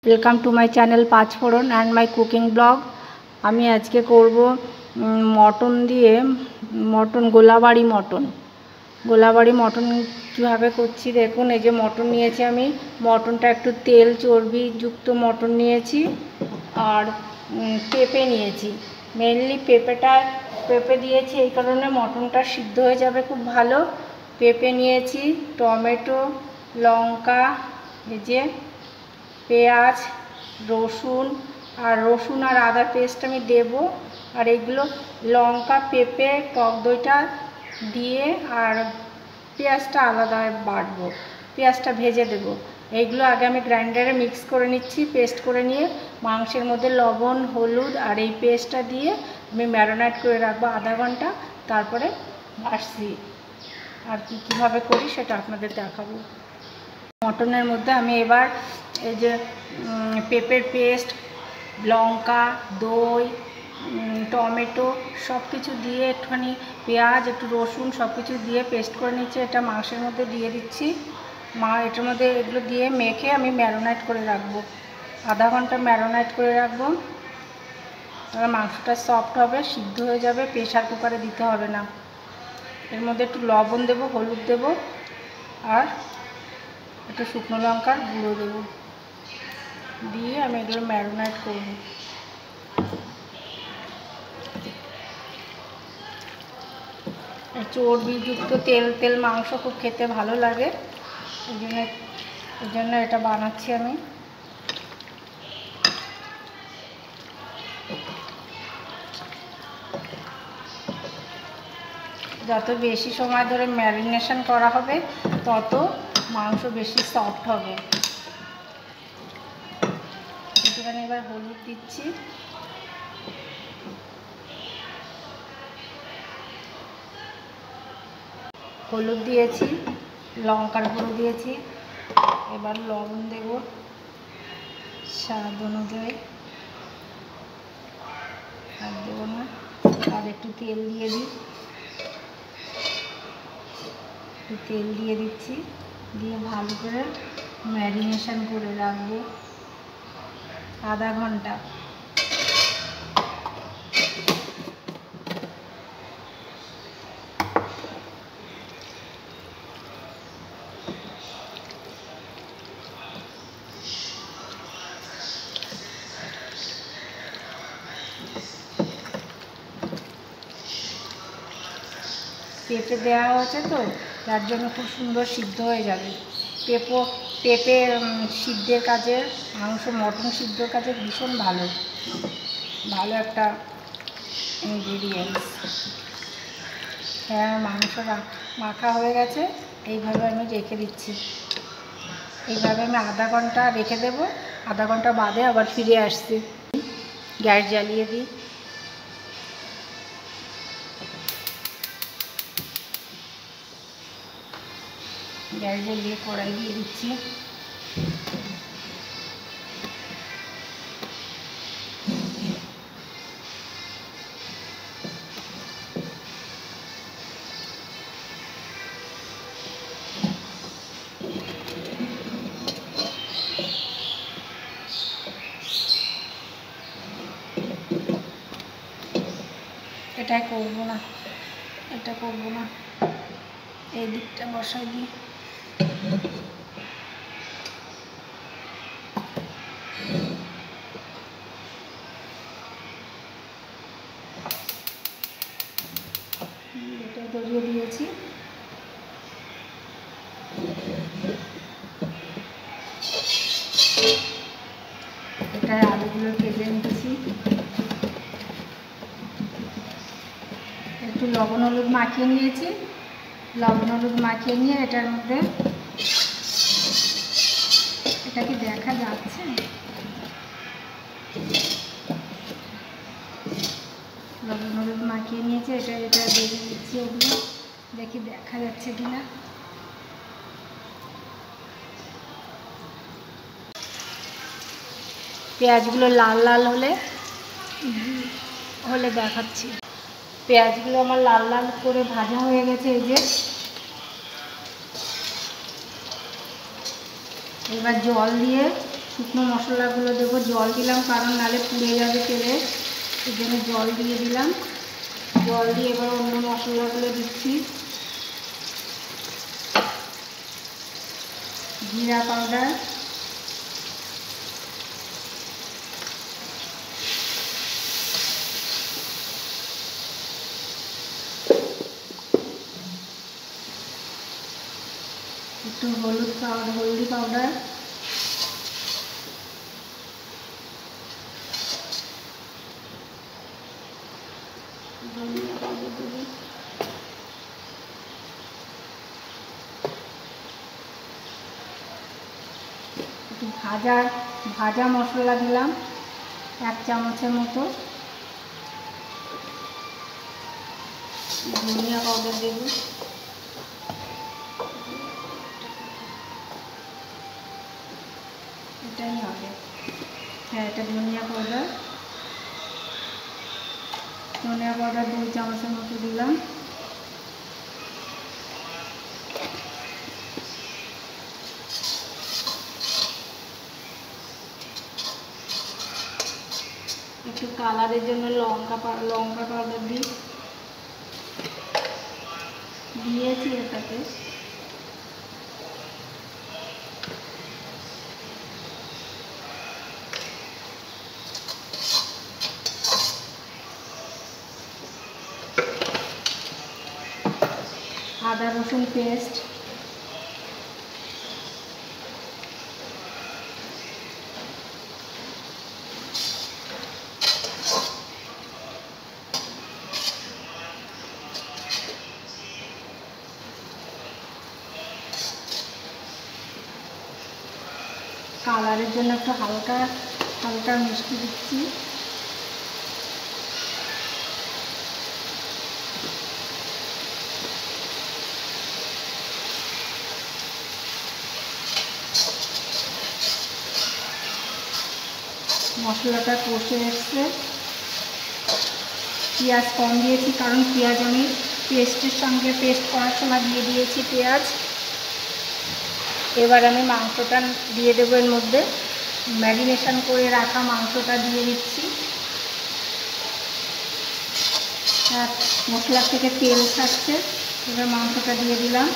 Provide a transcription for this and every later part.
Welcome to my channel Panchphoron and my cooking blog. আমি আজকে করব মটন দিয়ে গোলাবাড়ি মটন কীভাবে করছি দেখুন। এই যে মটন নিয়েছি আমি, মটনটা একটু তেল চর্বি যুক্ত মটন নিয়েছি আর পেঁপে নিয়েছি। মেনলি পেঁপে দিয়েছি এই কারণে মটনটা সিদ্ধ হয়ে যাবে খুব ভালো। পেঁপে নিয়েছি, টমেটো, লঙ্কা, এই যে পেঁয়াজ, রসুন আর আদার পেস্ট আমি দেব। আর এগুলো লঙ্কা, পেঁপে, টক দইটা দিয়ে আর পেঁয়াজটা আলাদাভাবে বাটবো, পেঁয়াজটা ভেজে দেব। এইগুলো আগে আমি গ্রাইন্ডারে মিক্স করে নিচ্ছি, পেস্ট করে নিয়ে মাংসের মধ্যে লবণ, হলুদ আর এই পেস্টটা দিয়ে আমি ম্যারিনেট করে রাখবো আধা ঘন্টা। তারপরে আসছি আর কীভাবে করি সেটা আপনাদের দেখাবো। মটনের মধ্যে আমি এবার এই যে পেঁপের পেস্ট, লঙ্কা, দই, টমেটো সব কিছু দিয়ে একটুখানি পেঁয়াজ, একটু রসুন সব কিছু দিয়ে পেস্ট করে নিচ্ছি। এটা মাংসের মধ্যে দিয়ে দিচ্ছি। এটার মধ্যে এগুলো দিয়ে মেখে আমি ম্যারিনেট করে রাখবো, আধা ঘন্টা ম্যারিনেট করে রাখবো। তাহলে মাংসটা সফট হবে, সিদ্ধ হয়ে যাবে, প্রেশার কুকারে দিতে হবে না। এর মধ্যে একটু লবণ দেবো, হলুদ দেবো আর একটু শুকনো লঙ্কার গুঁড়ো দেবো, দিয়ে আমি এগুলো ম্যারিনেট করব। চর্বিযুক্ত তেল মাংস খুব খেতে ভালো লাগে, এই জন্য এটা বানাচ্ছি আমি। যত বেশি সময় ধরে ম্যারিনেশন করা হবে তত মাংস বেশি সফট হবে। এখানে এবার হলুদ দিচ্ছি, হলুদ দিয়েছি, লঙ্কার গুঁড়ো দিয়েছি। এবার লবণ দেব স্বাদ অনুযায়ী, আর দেবো না। আর একটু তেল দিয়ে দিই, তেল দিয়ে দিচ্ছি, দিয়ে ভালো করে ম্যারিনেশন করে রাখবো আধা ঘন্টা। পেঁপে দেওয়া হয়েছে তো তার জন্য খুব সুন্দর সিদ্ধ হয়ে যাবে। পেঁপে সিদ্ধের কাজে, মটন সিদ্ধর কাজে ভীষণ ভালো একটা ইনগ্রিডিয়েন্টস। হ্যাঁ, মাংস মাখা হয়ে গেছে। এইভাবে আমি রেখে দিচ্ছি, এইভাবে আমি আধা ঘন্টা রেখে দেবো। আধা ঘন্টা বাদে আবার ফিরে আসছি। গ্যাস জ্বালিয়ে দিই, গ্যাস জ্বালিয়ে কড়াই দিয়ে দিচ্ছি। এটা করবো না, এই দিকটা বসাই দিই। এটা ধরিয়ে দিয়েছি। এটায় আলুগুলো ভেজে নিচ্ছি। একটু লবণ হলুদ মাখিয়ে নিয়েছি। লবণ হলুদ মাখিয়ে নিয়ে এটার মধ্যে, এটা কি দেখা যাচ্ছে? লবণ হলুদ মাখিয়ে নিয়েছি, এটা দিয়ে দিচ্ছি। ওগুলো দেখি দেখা যাচ্ছে কিনা। পেঁয়াজগুলো লাল লাল হলে দেখাচ্ছি। পেঁয়াজগুলো আমার লাল লাল করে ভাজা হয়ে গেছে। এই যে এবার জল দিয়ে শুকনো মশলাগুলো দেবো। জল দিলাম কারণ নাহলে পুড়ে যাবে তেলে, এই জন্য জল দিয়ে দিলাম। জল দিয়ে এবার অন্য মশলাগুলো দিচ্ছি। জিরা পাউডার, একটু হলদি পাউডার, ধনিয়া পাউডার দেবো, একটু ভাজা মশলা দিলাম 1 চামচের মতো, ধনিয়া পাউডার দেব, এটাই হবে। হ্যাঁ, এটা ধনিয়া পাউডার 2 চামচের মতো দিলাম। একটু কালারের জন্য লঙ্কা পাউডার দিয়েছি এটাতে। আদা রসুন পেস্ট, কালারের জন্য একটু হালকা মিষ্টি দিচ্ছি। মশলাটা কষে এসছে। পেঁয়াজ কম দিয়েছি কারণ পেঁয়াজ আমি পেস্ট করার সময় দিয়ে দিয়েছি পেঁয়াজ। এবার আমি মাংসটা দিয়ে দেবো এর মধ্যে। ম্যারিনেশন করে রাখা মাংসটা দিয়ে দিচ্ছি। মশলা থেকে তেল ছাড়ছে, এবার মাংসটা দিয়ে দিলাম।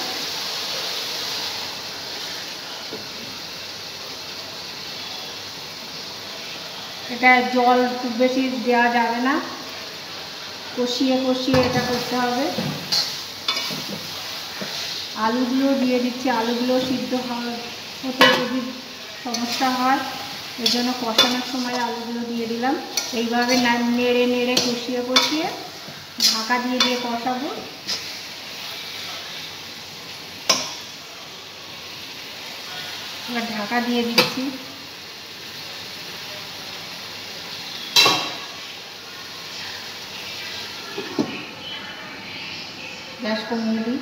এটা জল খুব বেশি দেওয়া যাবে না, কষিয়ে এটা করতে হবে। আলুগুলো দিয়ে দিচ্ছি, আলুগুলো সিদ্ধ হতে যদি সমস্যা হয় এর জন্য কষানোর সময় আলুগুলো দিয়ে দিলাম। এইভাবে নেড়ে কষিয়ে ঢাকা দিয়ে কষাবো। এবার ঢাকা দিয়ে দিচ্ছি। গ্যাস কমিয়ে দিই।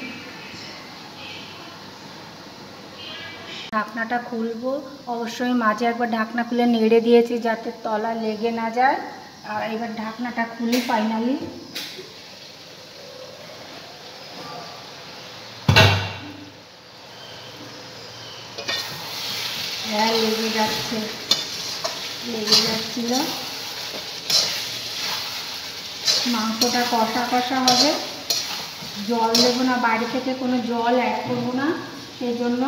ঢাকনাটা খুলবো। অবশ্যই মাঝে একবার ঢাকনা খুলে নেড়ে দিয়েছি যাতে তলা লেগে না যায়। আর এবার ঢাকনাটা খুলি ফাইনালি। হ্যাঁ, লেগে যাচ্ছিল। মাংসটা কষা হবে, জল দেবো না, বাইরে থেকে কোনো জল অ্যাড করবো না। সেই জন্য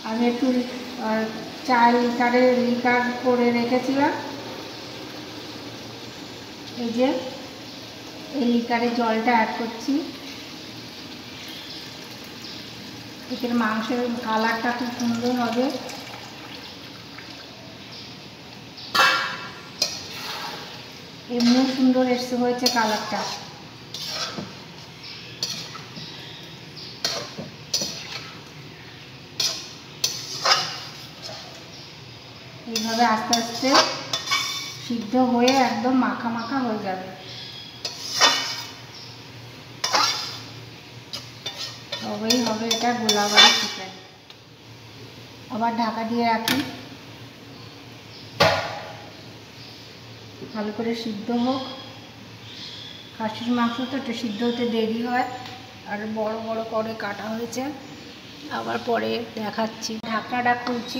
আমি একটু 4 লিটার করে রেখেছিলাম। এই যে এই লিটারে জলটা অ্যাড করছি। এতে মাংসের কালারটা খুব সুন্দর হবে। এমনিও সুন্দর হয়েছে কালারটা। এইভাবে আস্তে আস্তে সিদ্ধ হয়ে একদম মাখা হয়ে যাবে। তবেই হবে এটা গোলাবাড়ি চিকেন। আবার ঢাকা দিয়ে রাখি, ভালো করে সিদ্ধ হোক। খাসির মাংস তো একটু সিদ্ধ হতে দেরি হয়, আর বড় করে কাটা হয়েছে। আবার পরে দেখাচ্ছি। ঢাকনাটা খুলছি,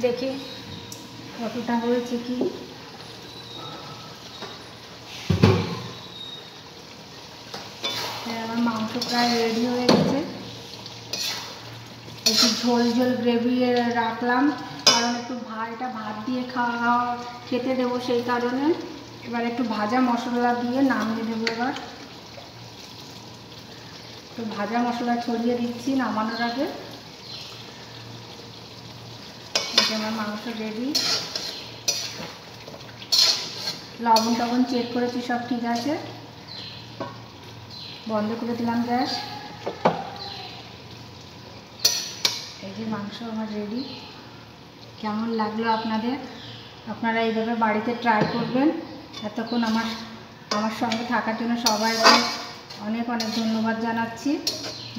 দেখি কতটা হয়েছে কি। আমার মাংস প্রায় রেডি হয়ে গেছে। একটু ঝোল ঝোল গ্রেভি রাখলাম, কারণ একটু এটা ভাত দিয়ে খেতে দেবো, সেই কারণে। এবার একটু ভাজা মশলা দিয়ে নামিয়ে দেবো। এবার একটু ভাজা মশলা ছড়িয়ে দিচ্ছি নামানোর আগে। আমার মাংস রেডি। লবণ টবণ চেক করেছি, সব ঠিক আছে। বন্ধ করে দিলাম গ্যাস। এই যে মাংস আমার রেডি। কেমন লাগলো আপনাদের? আপনারা এইভাবে বাড়িতে ট্রাই করবেন। এতক্ষণ আমার সঙ্গে থাকার জন্য সবাইকে অনেক অনেক ধন্যবাদ জানাচ্ছি।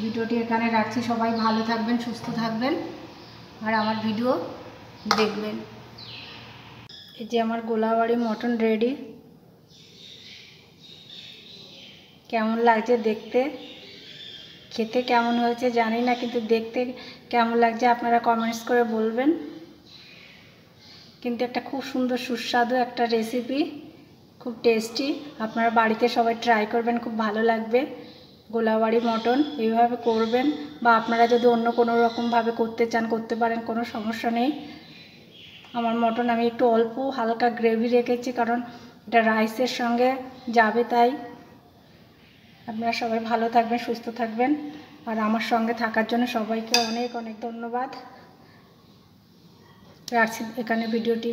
ভিডিওটি এখানে রাখছি। সবাই ভালো থাকবেন, সুস্থ থাকবেন, আর আমার ভিডিও দেখবেন। এই যে আমার গোলাবাড়ি মটন রেডি। কেমন লাগছে দেখতে? খেতে কেমন হয়েছে জানি না, কিন্তু দেখতে কেমন লাগছে আপনারা কমেন্টস করে বলবেন। কিন্তু একটা খুব সুন্দর সুস্বাদু একটা রেসিপি, খুব টেস্টি। আপনারা বাড়িতে সবাই ট্রাই করবেন, খুব ভালো লাগবে। গোলাবাড়ি মটন এইভাবে করবেন, বা আপনারা যদি অন্য কোনো রকমভাবে করতে চান করতে পারেন, কোনো সমস্যা নেই। আমার মটন আমি একটু অল্প হালকা গ্রেভি রেখেছি, কারণ এটা রাইসের সঙ্গে যাবে, তাই। আপনারা সবাই ভালো থাকবেন, সুস্থ থাকবেন, আর আমার সঙ্গে থাকার জন্য সবাইকে অনেক অনেক ধন্যবাদ। রাখছি এখানে ভিডিওটি।